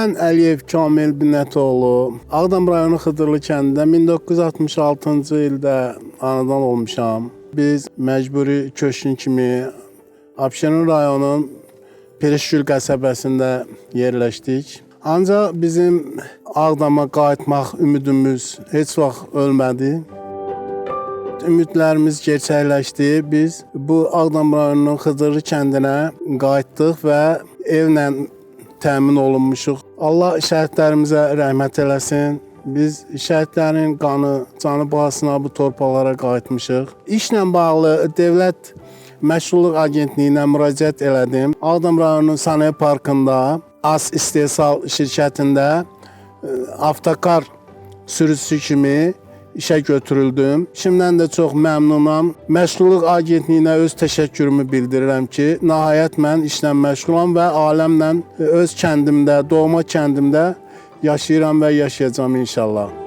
Mən Əliyev Kamil Binnətoğlu, Ağdam rayonu Xıdırlı kəndində 1966-cı ildə anadan olmuşam. Biz məcburi köçkün kimi Abşeron rayonunun Pereşgül qəsəbəsində yerləşdik. Ancaq bizim Ağdama qayıtmaq ümidimiz heç vaxt ölmədi. Ümidlərimiz gerçəkləşdi. Biz bu Ağdam rayonunun Xıdırlı kəndinə qayıtdıq və evlə təmin olunmuşuq. Allah şəhidlərimizə rəhmət eləsin. Biz şəhidlərin qanı, canı bahasına bu torpaqlara qayıtmışıq. İşlə bağlı Dövlət Məşğulluq Agentliyinə müraciət elədim. Ağdam rayonunun Sənaye Parkında Az İstehsal şirkətində avtokar sürücüsü kimi işə götürüldüm. Şimdiden də çox məmnunam. Məşğulluq Agentliyinə öz təşəkkürümü bildirirəm ki, nəhayət mən işlə məşğulam və aləmlə öz kəndimdə, doğma kəndimdə yaşayıram və yaşayacağam inşallah.